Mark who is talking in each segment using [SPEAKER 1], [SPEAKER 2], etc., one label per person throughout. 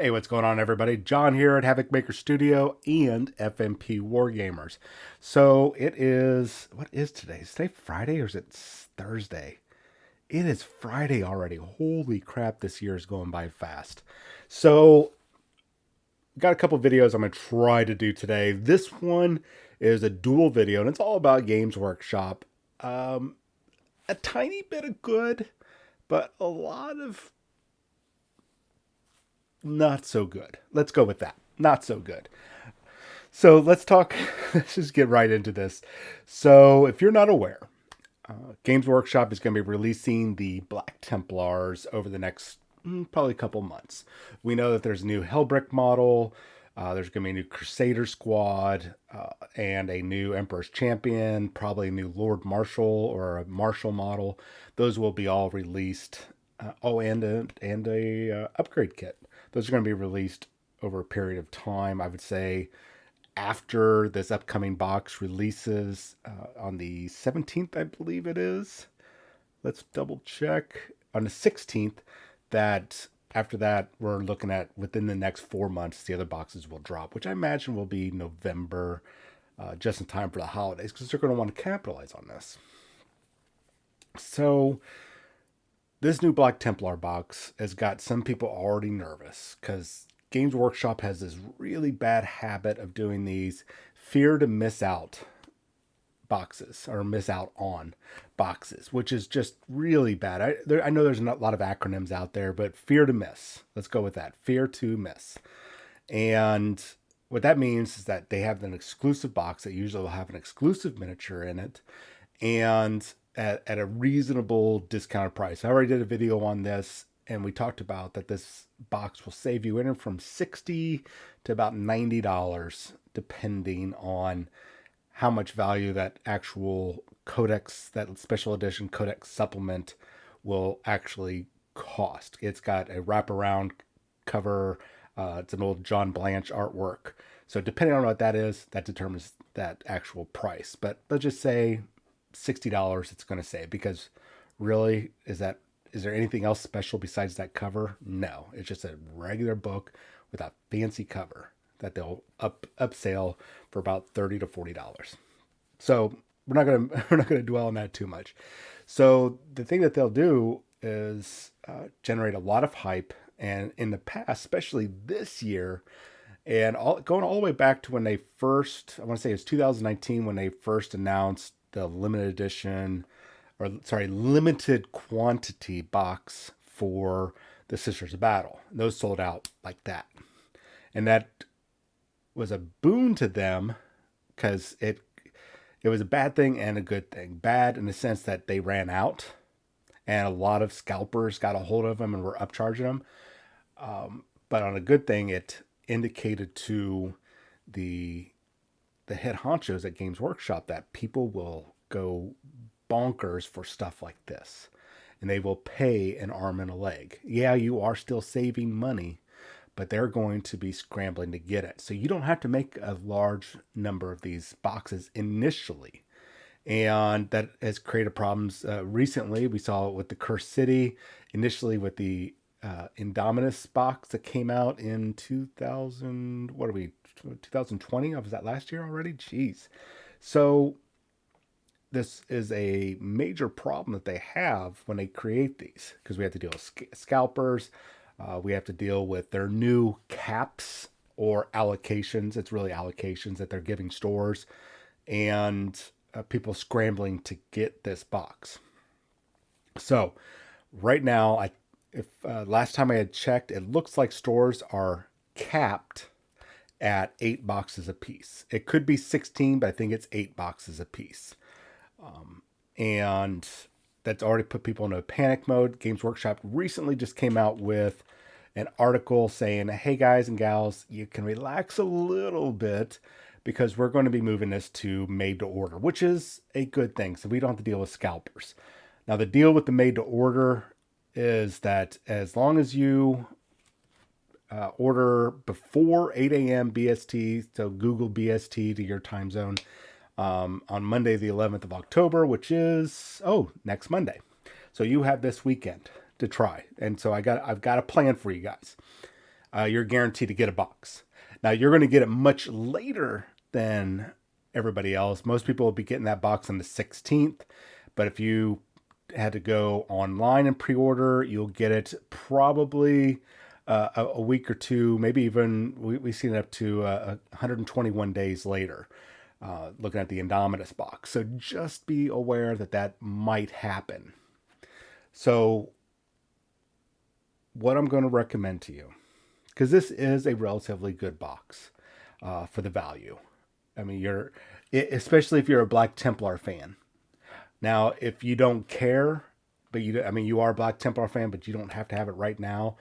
[SPEAKER 1] Hey, what's going on, everybody? John here at Havoc Maker Studio and FMP Wargamers. So it is, what is today? Is today Friday or is it Thursday? It is Friday already. Holy crap, this year is going by fast. So, got a couple videos I'm going to try to do today. This one is a dual video and it's all about Games Workshop. Um, a tiny bit of good, but a lot of not so good. Let's go with that. Not so good. So let's talk. Let's just get right into this. So, if you're not aware, Games Workshop is going to be releasing the Black Templars over the next probably couple months. We know that there's a new Hellbrick model. There's going to be a new Crusader squad and a new Emperor's Champion, probably a new Lord Marshal or a Marshal model. Those will be all released. And a upgrade kit. Those are going to be released over a period of time. I would say after this upcoming box releases on the 17th, I believe it is. Let's double check. On the 16th, that after that, we're looking at within the next 4 months, the other boxes will drop, which I imagine will be November, just in time for the holidays, because they're going to want to capitalize on this. So, this new Black Templar box has got some people already nervous because Games Workshop has this really bad habit of doing these fear to miss out boxes or miss out on boxes, which is just really bad. I know there's a lot of acronyms out there, but fear to miss. Let's go with that. Fear to miss. And what that means is that they have an exclusive box that usually will have an exclusive miniature in it and at a reasonable discounted price. I already did a video on this and we talked about that this box will save you anywhere from $60 to about $90 depending on how much value that actual codex, that special edition codex supplement will actually cost. It's got a wraparound cover. It's an old John Blanche artwork. So depending on what that is, that determines that actual price. But let's just say $60 it's going to save, because really, is there anything else special besides that cover? No, it's just a regular book with a fancy cover that they'll upsell for about $30 to $40. So we're not gonna dwell on that too much. So the thing that they'll do is generate a lot of hype, and in the past, especially this year, and going all the way back to when they first, I want to say it's 2019 when they first announced the limited edition, or sorry, limited quantity box for the Sisters of Battle. Those sold out like that, and that was a boon to them because it was a bad thing and a good thing. Bad in the sense that they ran out, and a lot of scalpers got a hold of them and were upcharging them. But on a good thing, it indicated to the head honchos at Games Workshop that people will go bonkers for stuff like this, and they will pay an arm and a leg. Yeah, you are still saving money, but they're going to be scrambling to get it. So you don't have to make a large number of these boxes initially. And that has created problems. Recently, we saw it with the Cursed City, initially with the Indominus box that came out in 2000. What are we? 2020? Was that last year already? Jeez. So this is a major problem that they have when they create these, because we have to deal with scalpers. We have to deal with their new caps or allocations. It's really allocations that they're giving stores, and people scrambling to get this box. So right now, if last time I had checked, it looks like stores are capped at 8 boxes a piece. It could be 16, but I think it's 8 boxes a piece. And that's already put people into a panic mode. Games Workshop recently just came out with an article saying, hey guys and gals, you can relax a little bit because we're going to be moving this to made to order, which is a good thing. So we don't have to deal with scalpers. Now, the deal with the made to order is that as long as you order before 8 a.m. BST, so Google BST to your time zone, on Monday, the 11th of October, which is, next Monday. So you have this weekend to try. And so I've got a plan for you guys. you're guaranteed to get a box. Now, you're going to get it much later than everybody else. Most people will be getting that box on the 16th, but if you had to go online and pre-order, you'll get it probably a week or two, maybe even we've seen it up to 121 days later. Looking at the Indominus box, so just be aware that that might happen. So, what I'm going to recommend to you, because this is a relatively good box for the value. I mean, especially if you're a Black Templar fan. Now, if you don't care, but you are a Black Templar fan, but you don't have to have it right now,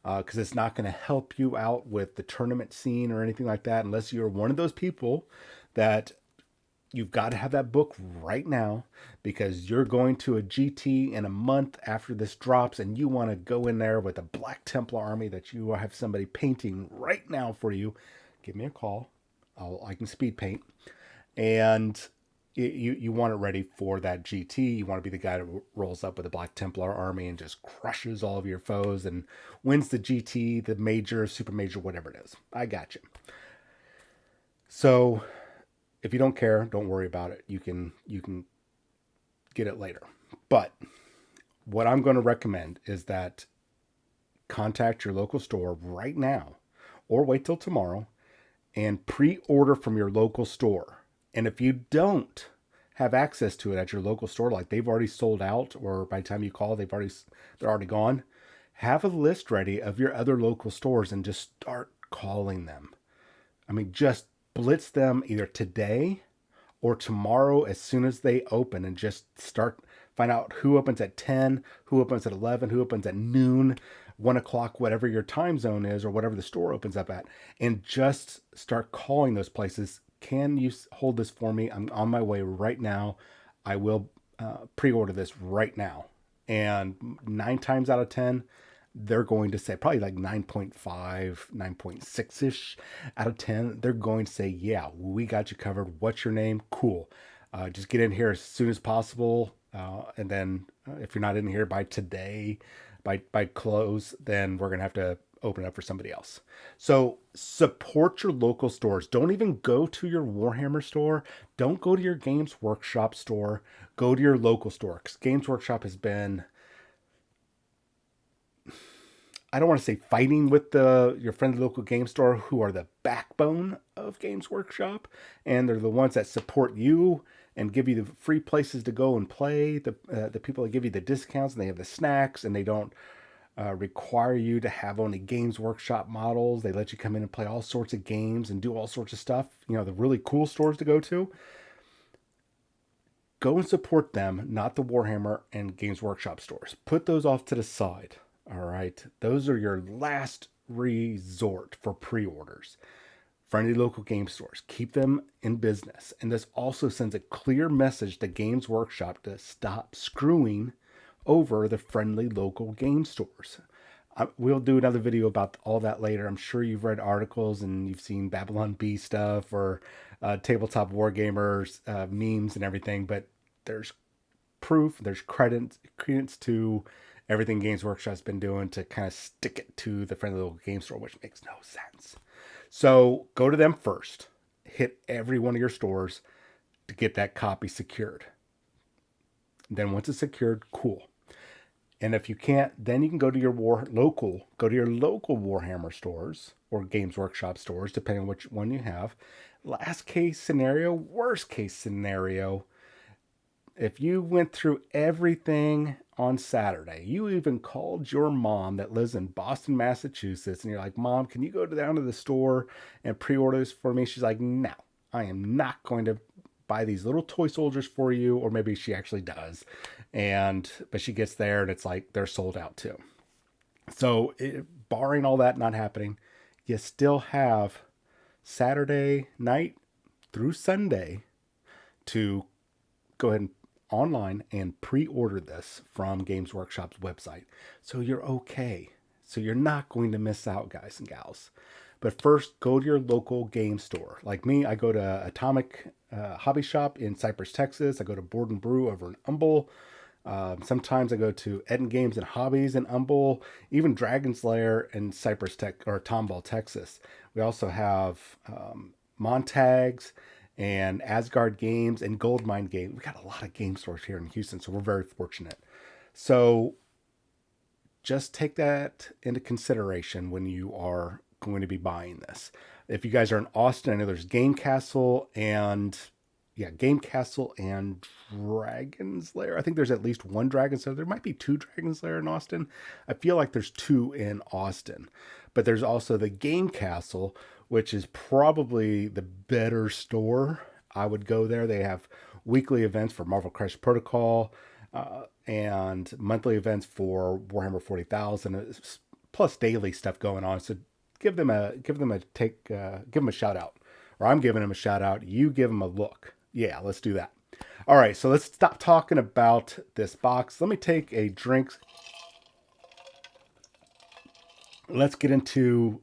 [SPEAKER 1] because it's not going to help you out with the tournament scene or anything like that, unless you're one of those people that you've got to have that book right now, because you're going to a GT in a month after this drops, and you want to go in there with a Black Templar army that you have somebody painting right now for you. Give me a call. I can speed paint. And you want it ready for that GT. You want to be the guy that rolls up with a Black Templar army and just crushes all of your foes and wins the GT, the major, super major, whatever it is. I got you. So if you don't care, don't worry about it. You can get it later. But what I'm going to recommend is that contact your local store right now, or wait till tomorrow, and pre-order from your local store. And if you don't have access to it at your local store, like they've already sold out, or by the time you call, they're already gone, have a list ready of your other local stores and just start calling them. I mean, just blitz them either today or tomorrow as soon as they open, and just find out who opens at 10, who opens at 11, who opens at noon, 1 o'clock, whatever your time zone is, or whatever the store opens up at, and just start calling those places. Can you hold this for me? I'm on my way right now. I will pre-order this right now. And 9 times out of 10, they're going to say, probably like 9.5, 9.6-ish out of 10, they're going to say, yeah, we got you covered. What's your name? Cool. Just get in here as soon as possible. And then if you're not in here by today, by close, then we're going to have to open it up for somebody else. So support your local stores. Don't even go to your Warhammer store. Don't go to your Games Workshop store. Go to your local store, because Games Workshop has been, I don't want to say fighting with your friendly local game store, who are the backbone of Games Workshop, and they're the ones that support you and give you the free places to go and play. The people that give you the discounts, and they have the snacks, and they don't require you to have only Games Workshop models. They let you come in and play all sorts of games and do all sorts of stuff. The really cool stores to go to. Go and support them, not the Warhammer and Games Workshop stores. Put those off to the side. All right. Those are your last resort for pre-orders. Friendly local game stores. Keep them in business. And this also sends a clear message to Games Workshop to stop screwing over the friendly local game stores. We'll do another video about all that later. I'm sure you've read articles and you've seen Babylon Bee stuff, or tabletop wargamers memes and everything, but there's proof, there's credence to everything Games Workshop's been doing to kind of stick it to the friendly local game store, which makes no sense. So go to them first. Hit every one of your stores to get that copy secured. Then once it's secured, cool. And if you can't, then you can go to your local Warhammer stores or Games Workshop stores, depending on which one you have. Last case scenario, worst case scenario, if you went through everything on Saturday, you even called your mom that lives in Boston, Massachusetts, and you're like, Mom, can you go down to the store and pre-order this for me? She's like, no, I am not going to buy these little toy soldiers for you. Or maybe she actually does. But she gets there and it's like they're sold out too. So barring all that not happening, you still have Saturday night through Sunday to go ahead and online and pre-order this from Games Workshop's website. So you're okay. So you're not going to miss out, guys and gals. But first, go to your local game store. Like me, I go to Atomic Hobby Shop in Cypress, Texas. I go to Board and Brew over in Humble. Sometimes I go to Eden Games and Hobbies in Humble, even Dragon's Lair in Cypress Tech or Tomball, Texas. We also have Montags and Asgard Games and Goldmine Games. We got a lot of game stores here in Houston, so we're very fortunate. So just take that into consideration when you are going to be buying this. If you guys are in Austin, I know there's Game Castle and Dragon's Lair. I think there's at least one Dragon's Lair. There might be two Dragon's Lair in Austin. I feel like there's two in Austin. But there's also the Game Castle, which is probably the better store. I would go there. They have weekly events for Marvel Crisis Protocol, and monthly events for Warhammer 40,000, plus daily stuff going on. So give them a shout out, or I'm giving them a shout out. You give them a look. Yeah, let's do that. All right, so let's stop talking about this box. Let me take a drink. Let's get into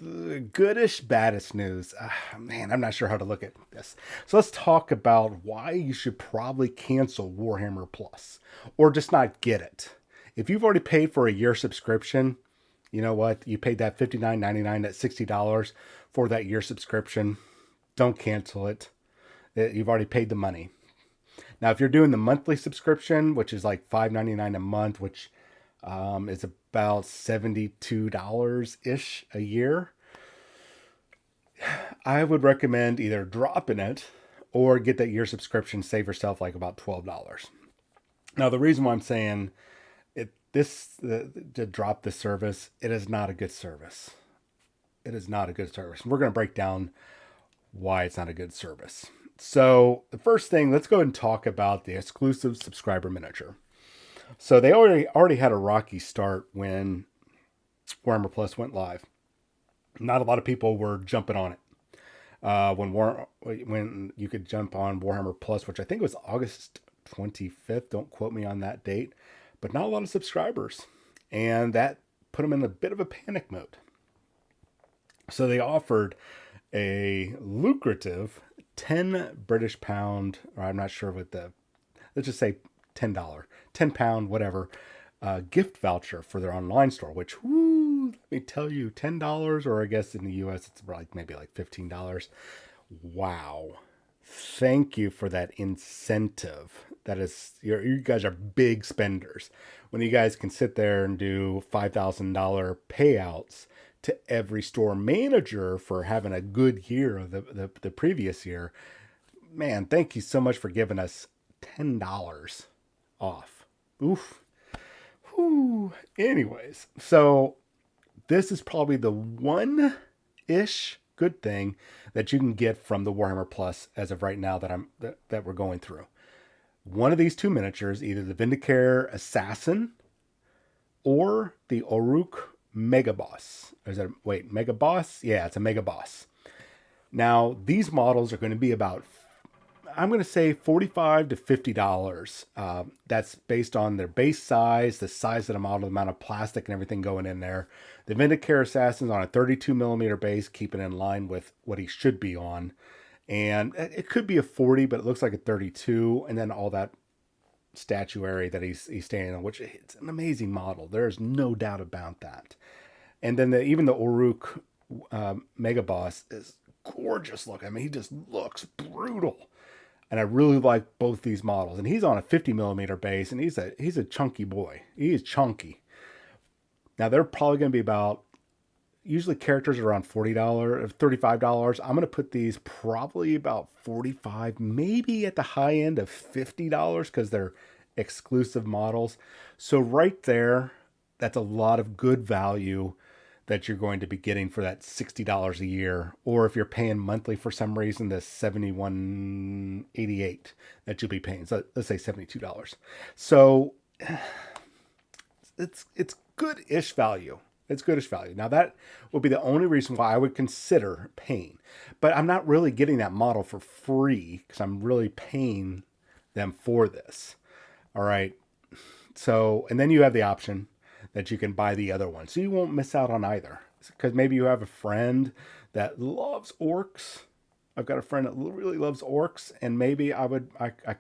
[SPEAKER 1] the goodish, baddest news. Man, I'm not sure how to look at this. So let's talk about why you should probably cancel Warhammer Plus or just not get it. If you've already paid for a year subscription, you know what? You paid that $59.99, that $60 for that year subscription. Don't cancel it. You've already paid the money. Now, if you're doing the monthly subscription, which is like $5.99 a month, which is about $72-ish a year, I would recommend either dropping it or get that year subscription, save yourself like about $12. Now, the reason why I'm saying to drop this service, it is not a good service. It is not a good service. We're going to break down why it's not a good service. So the first thing, let's go ahead and talk about the exclusive subscriber miniature. So they already had a rocky start when Warhammer Plus went live. Not a lot of people were jumping on it. When you could jump on Warhammer Plus, which I think was August 25th. Don't quote me on that date, but not a lot of subscribers, and that put them in a bit of a panic mode. So they offered a lucrative 10 British pound, or I'm not sure what let's just say $10, 10 pound, whatever, gift voucher for their online store, which, let me tell you, $10, or I guess in the US, it's maybe like $15. Wow. Thank you for that incentive. That is, you guys are big spenders. When you guys can sit there and do $5,000 payouts to every store manager for having a good year of the previous year, man, thank you so much for giving us $10 off. Oof. Whew. Anyways, so this is probably the one-ish good thing that you can get from the Warhammer Plus as of right now that we're going through. One of these two miniatures, either the Vindicare Assassin or the Orruk Mega Boss. Mega Boss? Yeah, it's a Mega Boss. Now, these models are going to be about, I'm going to say $45 to $50. That's based on their base size, the size of the model, the amount of plastic and everything going in there. The Vindicare Assassin's on a 32 millimeter base, keeping in line with what he should be on. And it could be a 40, but it looks like a 32. And then all that statuary that he's standing on, which it's an amazing model. There's no doubt about that. And then even the Orruk Mega Boss is gorgeous look. I mean, he just looks brutal. And I really like both these models. And he's on a 50 millimeter base, and he's a chunky boy. He is chunky. Now, they're probably going to be about, usually characters are around $40, $35. I'm going to put these probably about $45, maybe at the high end of $50 because they're exclusive models. So right there, that's a lot of good value that you're going to be getting for that $60 a year. Or if you're paying monthly for some reason, the $71.88 that you'll be paying. So let's say $72. So it's good-ish value. It's goodish value. Now, that would be the only reason why I would consider paying. But I'm not really getting that model for free because I'm really paying them for this. All right. So, and then you have the option that you can buy the other one. So you won't miss out on either. Because maybe you have a friend that loves orcs. I've got a friend that really loves orcs, and maybe I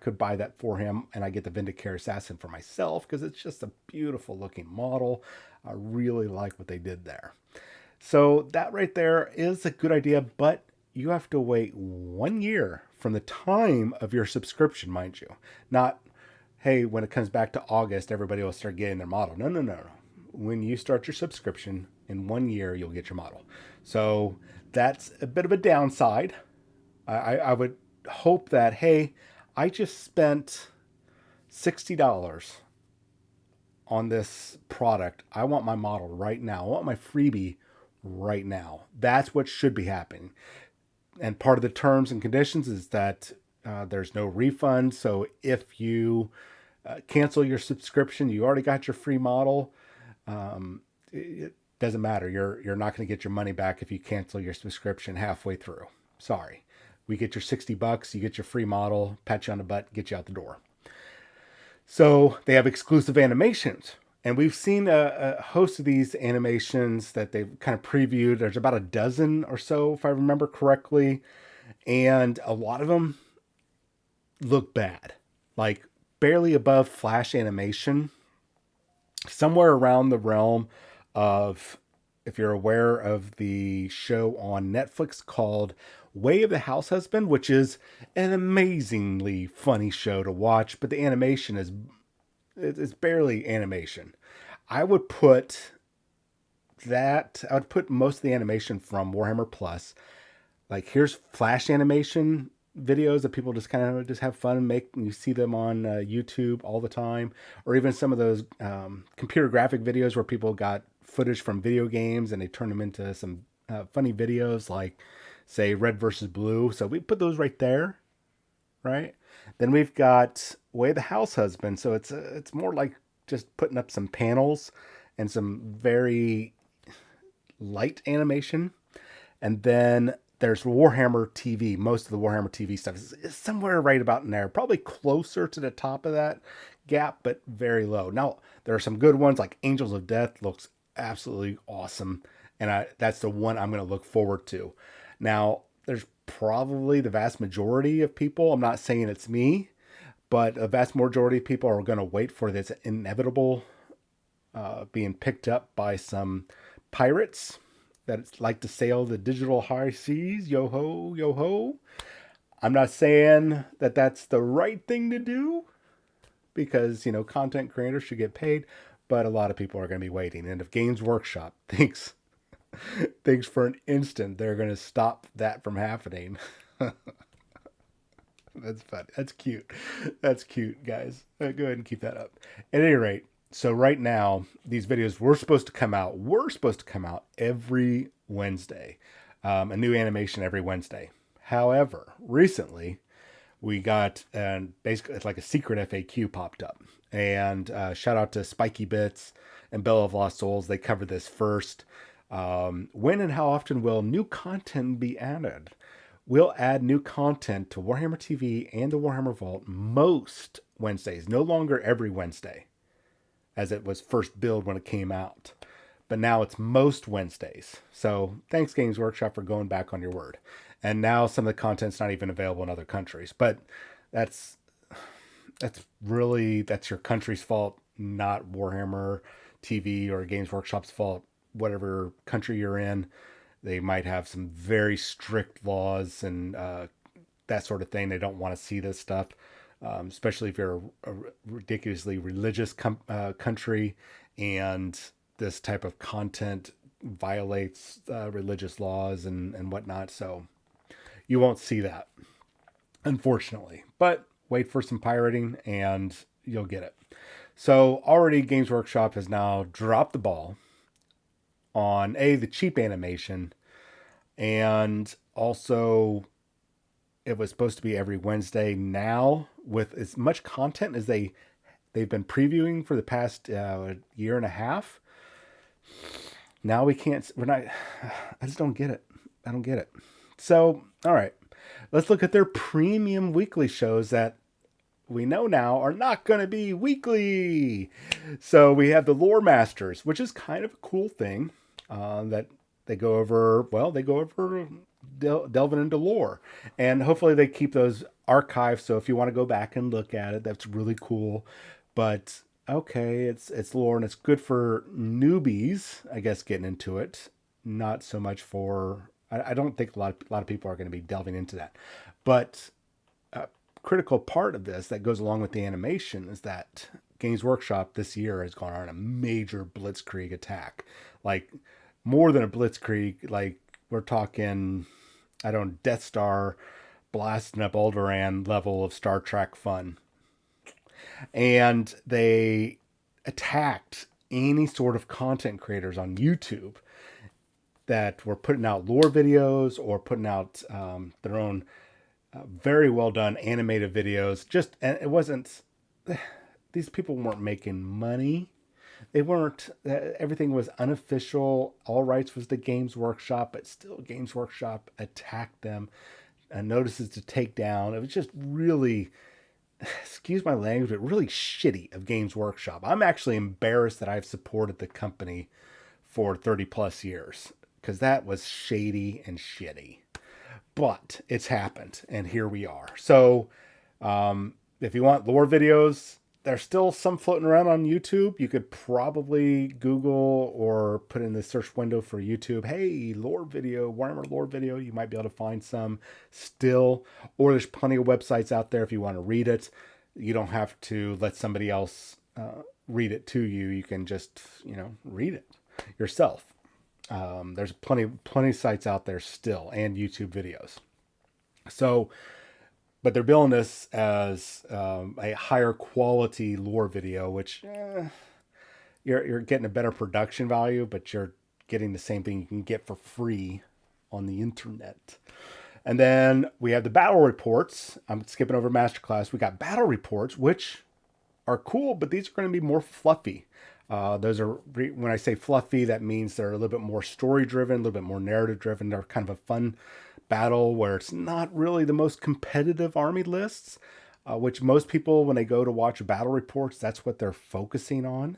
[SPEAKER 1] could buy that for him, and I get the Vindicare Assassin for myself because it's just a beautiful looking model. I really like what they did there. So that right there is a good idea, but you have to wait 1 year from the time of your subscription, mind you. Not, hey, when it comes back to August, everybody will start getting their model. No, no, no, no. When you start your subscription, in 1 year, you'll get your model. So that's a bit of a downside. I would hope that, hey, I just spent $60 on this product. I want my model right now. I want my freebie right now. That's what should be happening. And part of the terms and conditions is that there's no refund. So if you cancel your subscription, you already got your free model. It doesn't matter. You're not going to get your money back if you cancel your subscription halfway through. Sorry. We get your $60, you get your free model, pat you on the butt, get you out the door. So they have exclusive animations. And we've seen a host of these animations that they've kind of previewed. There's about a dozen or so, if I remember correctly. And a lot of them look bad. Like barely above Flash animation. Somewhere around the realm of, if you're aware of the show on Netflix called Way of the House Husband, which is an amazingly funny show to watch, but the animation is it's barely animation. I would put most of the animation from Warhammer Plus. Like here's Flash animation videos that people just kind of just have fun and make. And you see them on YouTube all the time, or even some of those computer graphic videos where people got footage from video games and they turn them into some funny videos, like say Red versus Blue. So we put those right there, right? Then we've got Way of the House Husband. So it's more like just putting up some panels and some very light animation. And then there's Warhammer TV. Most of the Warhammer TV stuff is somewhere right about in there. Probably closer to the top of that gap, but very low. Now, there are some good ones like Angels of Death looks absolutely awesome. And that's the one I'm going to look forward to. Now, there's probably the vast majority of people, I'm not saying it's me, but a vast majority of people are going to wait for this inevitable being picked up by some pirates that like to sail the digital high seas. Yo ho, yo ho. I'm not saying that that's the right thing to do because, content creators should get paid, but a lot of people are going to be waiting. And if Games Workshop thinks for an instant they're going to stop that from happening, that's funny. That's cute. That's cute, guys. Go ahead and keep that up. At any rate, so right now, these videos were supposed to come out. Every Wednesday. A new animation every Wednesday. However, recently, we got, basically, it's like a secret FAQ popped up. And shout out to Spiky Bits and Bell of Lost Souls. They covered this first. When and how often will new content be added? We'll add new content to Warhammer TV and the Warhammer Vault most Wednesdays. No longer every Wednesday, as it was first billed when it came out. But now it's most Wednesdays. So thanks, Games Workshop, for going back on your word. And now some of the content's not even available in other countries. But that's your country's fault, not Warhammer TV or Games Workshop's fault. Whatever country you're in, they might have some very strict laws and that sort of thing. They don't want to see this stuff. Especially if you're a ridiculously religious country and this type of content violates religious laws and whatnot. So you won't see that, unfortunately. But wait for some pirating and you'll get it. So already Games Workshop has now dropped the ball on the cheap animation, and also it was supposed to be every Wednesday. Now, with as much content as they've been previewing for the past year and a half, now I just don't get it. I don't get it. So, all right, let's look at their premium weekly shows that we know now are not going to be weekly. So we have the Lore Masters, which is kind of a cool thing that they go over delving into lore. And hopefully they keep those archived. So if you want to go back and look at it, that's really cool. But okay, it's lore and it's good for newbies, I guess, getting into it. Not so much for I don't think a lot of people are going to be delving into that. But a critical part of this that goes along with the animation is that Games Workshop this year has gone on a major blitzkrieg attack. Like more than a blitzkrieg, like we're talking, I don't, Death Star blasting up Alderaan level of Star Trek fun. And they attacked any sort of content creators on YouTube that were putting out lore videos or putting out their own very well done animated videos. Just, and it wasn't, these people weren't making money. They weren't, everything was unofficial. All rights was the Games Workshop, but still Games Workshop attacked them. Notices to take down. It was just really, excuse my language, but really shitty of Games Workshop. I'm actually embarrassed that I've supported the company for 30 plus years because that was shady and shitty. But it's happened, and here we are. So, if you want lore videos, there's still some floating around on YouTube. You could probably Google or put in the search window for YouTube, hey, lore video, Warhammer lore video. You might be able to find some still. Or there's plenty of websites out there if you want to read it. You don't have to let somebody else read it to you. You can just, read it yourself. There's plenty of sites out there still and YouTube videos. So, but they're billing this as a higher quality lore video, which you're getting a better production value, but you're getting the same thing you can get for free on the internet. And then we have the battle reports. I'm skipping over masterclass. We got battle reports, which are cool, but these are going to be more fluffy. Those are, when I say fluffy, that means they're a little bit more story driven, a little bit more narrative driven. They're kind of a fun battle where it's not really the most competitive army lists, which most people, when they go to watch battle reports, that's what they're focusing on.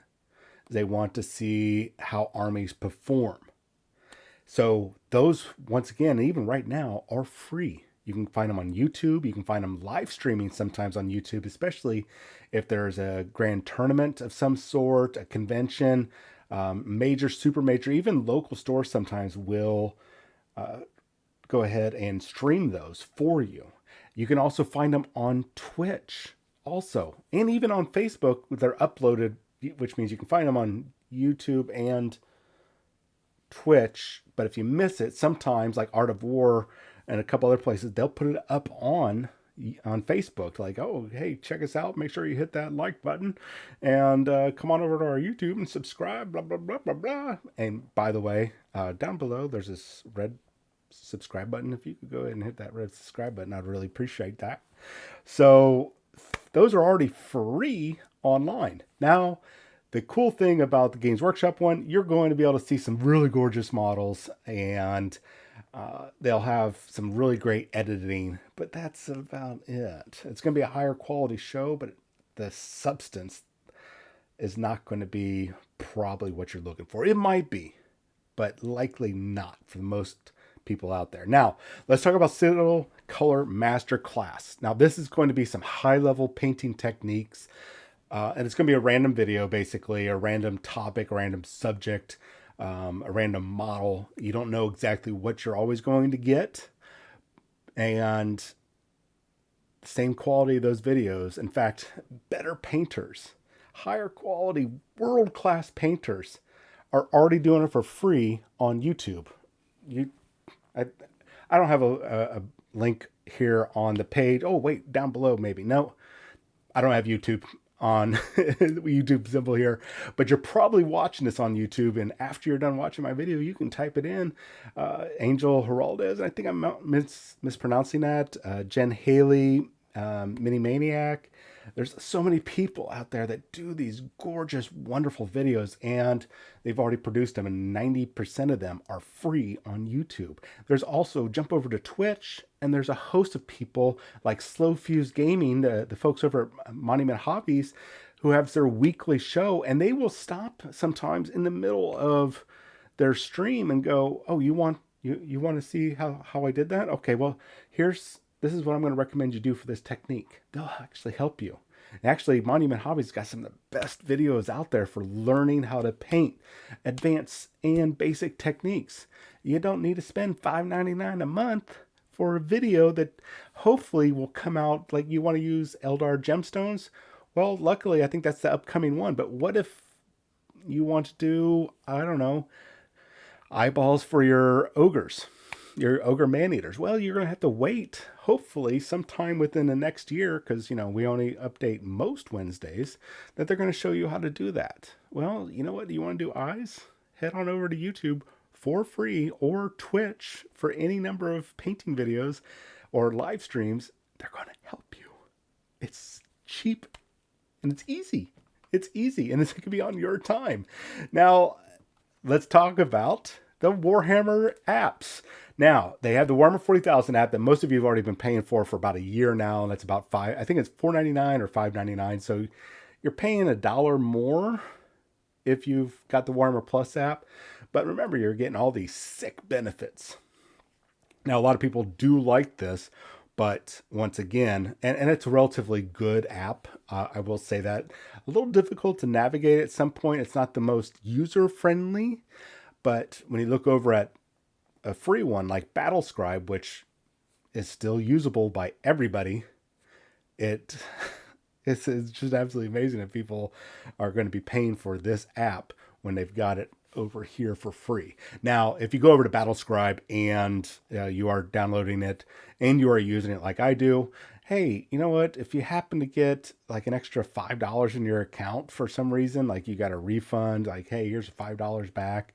[SPEAKER 1] They want to see how armies perform. So those, once again, even right now, are free. You can find them on YouTube. You can find them live streaming sometimes on YouTube, especially if there's a grand tournament of some sort, a convention, major, super major, even local stores sometimes will go ahead and stream those for you. You can also find them on Twitch also, and even on Facebook. They're uploaded, which means you can find them on YouTube and Twitch. But if you miss it, sometimes like Art of War and a couple other places, they'll put it up on Facebook, like, oh, hey, check us out, make sure you hit that like button and come on over to our YouTube and subscribe, blah blah blah blah blah. And by the way, down below there's this red subscribe button. If you could go ahead and hit that red subscribe button, I'd really appreciate that. So those are already free online. Now the cool thing about the Games Workshop one, you're going to be able to see some really gorgeous models, and they'll have some really great editing, but that's about it. It's going to be a higher quality show, but the substance is not going to be probably what you're looking for. It might be, but likely not for most people out there. Now, let's talk about Citadel Color Master Class. Now, this is going to be some high-level painting techniques, and it's going to be a random video, basically, a random topic, a random subject, a random model. You don't know exactly what you're always going to get. And same quality of those videos. In fact, better painters, higher quality, world-class painters are already doing it for free on YouTube. I don't have a link here on the page. Oh, wait, down below maybe. No, I don't have YouTube on YouTube symbol here, but you're probably watching this on YouTube, and after you're done watching my video, you can type it in. Angel Heraldez, I think I'm mispronouncing that. Jen Haley, Mini Maniac. There's so many people out there that do these gorgeous, wonderful videos, and they've already produced them, and 90% of them are free on YouTube. There's also, jump over to Twitch, and there's a host of people like Slow Fuse Gaming, the folks over at Monument Hobbies, who have their weekly show, and they will stop sometimes in the middle of their stream and go, oh, you want You want to see how I did that? Okay, well, this is what I'm going to recommend you do for this technique. They'll actually help you. Actually, Monument Hobbies got some of the best videos out there for learning how to paint advanced and basic techniques. You don't need to spend $5.99 a month for a video that hopefully will come out like you want to use Eldar gemstones. Well, luckily, I think that's the upcoming one. But what if you want to do, I don't know, eyeballs for your ogre man eaters? Well, you're going to have to wait, hopefully, sometime within the next year, because, we only update most Wednesdays, that they're going to show you how to do that. Well, you know what? You want to do eyes? Head on over to YouTube for free or Twitch for any number of painting videos or live streams. They're going to help you. It's cheap and it's easy. It's easy and it's going to be on your time. Now, let's talk about the Warhammer apps. Now, they have the Warhammer 40,000 app that most of you have already been paying for about a year now, and that's about I think it's $4.99 or $5.99. So you're paying $1 more if you've got the Warhammer Plus app. But remember, you're getting all these sick benefits. Now, a lot of people do like this, but once again, and it's a relatively good app. I will say that. A little difficult to navigate at some point. It's not the most user-friendly, but when you look over at a free one like Battlescribe, which is still usable by everybody, it's just absolutely amazing that people are going to be paying for this app when they've got it over here for free. Now, if you go over to Battlescribe and you are downloading it and you are using it like I do, hey, you know what? If you happen to get like an extra $5 in your account for some reason, like you got a refund, like, hey, here's $5 back.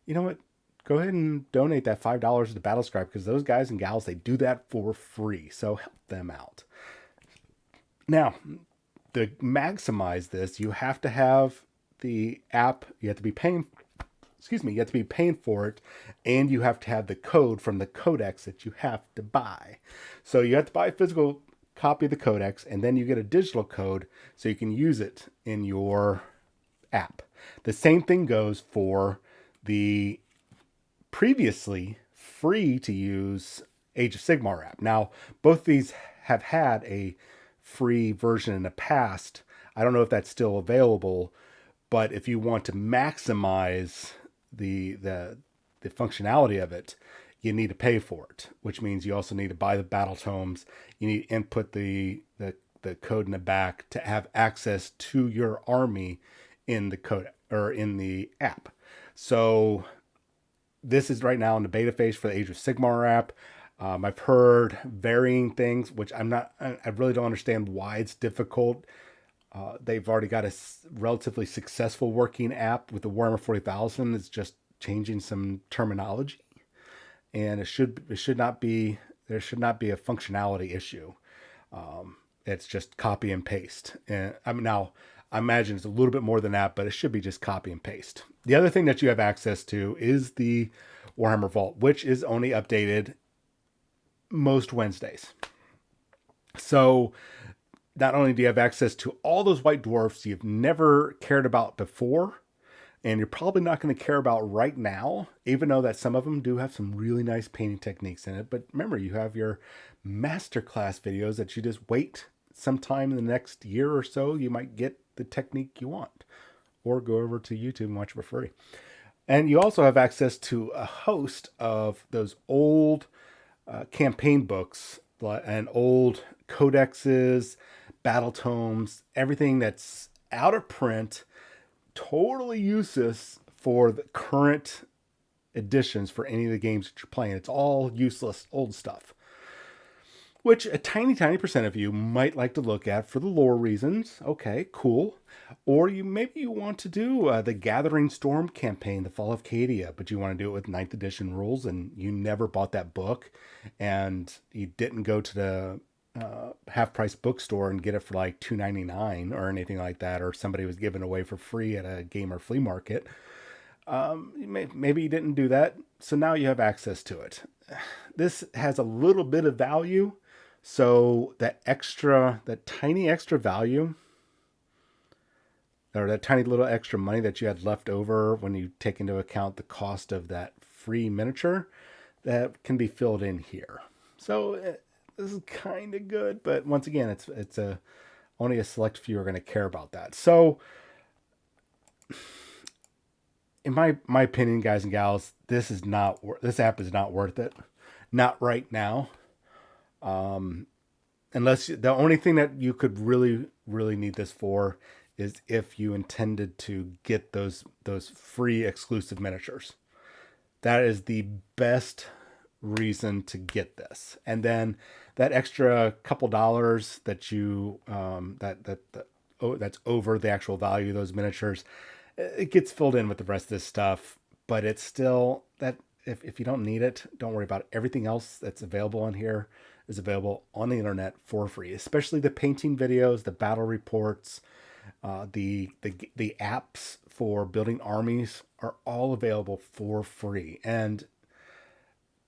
[SPEAKER 1] You know what? Go ahead and donate that $5 to Battlescribe, because those guys and gals, they do that for free. So help them out. Now, to maximize this, you have to have the app. You have to be paying. You have to be paying for it, and you have to have the code from the codex that you have to buy. So you have to buy a physical copy of the codex, and then you get a digital code so you can use it in your app. The same thing goes for the previously free to use Age of Sigmar app. Now, both these have had a free version in the past. I don't know if that's still available, but if you want to maximize the functionality of it, you need to pay for it, which means you also need to buy the battle tomes. You need to input the code in the back to have access to your army in the code or in the app. So this is right now in the beta phase for the Age of Sigmar app. I've heard varying things, which I really don't understand why it's difficult. They've already got a relatively successful working app with the Warhammer 40,000. It's just changing some terminology, and there should not be a functionality issue. It's just copy and paste. And I imagine it's a little bit more than that, but it should be just copy and paste. The other thing that you have access to is the Warhammer Vault, which is only updated most Wednesdays. So not only do you have access to all those white dwarfs you've never cared about before, and you're probably not going to care about right now, even though that some of them do have some really nice painting techniques in it. But remember, you have your masterclass videos that you just wait sometime in the next year or so, you might get the technique you want, or go over to YouTube and watch it for free. And you also have access to a host of those old campaign books and old codexes, battle tomes, everything that's out of print, totally useless for the current editions for any of the games that you're playing. It's all useless old stuff, which a tiny percent of you might like to look at for the lore reasons. Okay, cool. Or maybe you want to do the Gathering Storm campaign, the Fall of Cadia, but you want to do it with 9th edition rules, and you never bought that book, and you didn't go to the half-price bookstore and get it for like $2.99 or anything like that, or somebody was giving away for free at a gamer flea market. Maybe you didn't do that, so now you have access to it. This has a little bit of value, so that tiny extra value, or that tiny little extra money that you had left over when you take into account the cost of that free miniature, that can be filled in here. So this is kind of good, but once again, it's only a select few are going to care about that. So, in my opinion, guys and gals, this app is not worth it. Not right now. Unless the only thing that you could really need this for is if you intended to get those free exclusive miniatures. That is the best reason to get this. And then that extra couple dollars that you that's over the actual value of those miniatures, it gets filled in with the rest of this stuff. But it's still that if you don't need it, don't worry about it. Everything else that's available on here is available on the internet for free, especially the painting videos, the battle reports, the apps for building armies are all available for free. And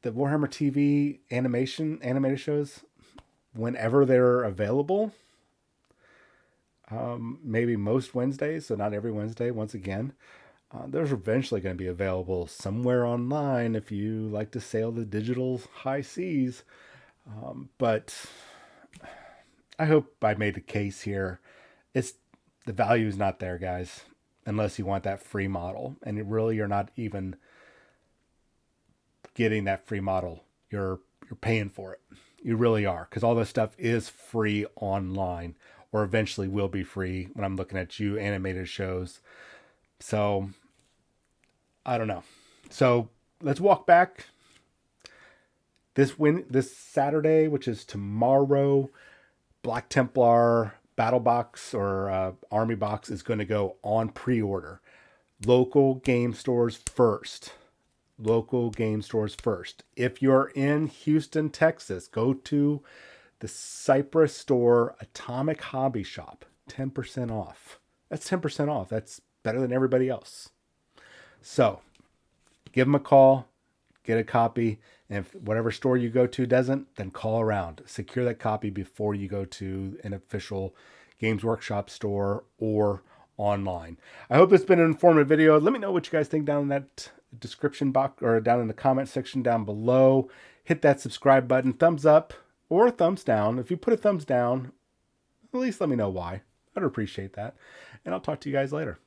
[SPEAKER 1] the Warhammer TV animated shows, whenever they're available, maybe most Wednesdays, so not every Wednesday, once again, those are eventually going to be available somewhere online if you like to sail the digital high seas. But I hope I made the case here. It's the value is not there, guys, unless you want that free model. And you're not even getting that free model. You're paying for it. You really are, because all this stuff is free online, or eventually will be free when I'm looking at you animated shows. So I don't know. So let's walk back. This Saturday, which is tomorrow, Black Templar Battle Box or Army Box is going to go on pre-order. Local game stores first. Local game stores first. If you're in Houston, Texas, go to the Cypress Store Atomic Hobby Shop. 10% off. That's 10% off. That's better than everybody else. So give them a call, get a copy. And if whatever store you go to doesn't, then call around. Secure that copy before you go to an official Games Workshop store or online. I hope it's been an informative video. Let me know what you guys think down in that description box or down in the comment section down below. Hit that subscribe button, thumbs up or thumbs down. If you put a thumbs down, at least let me know why. I'd appreciate that. And I'll talk to you guys later.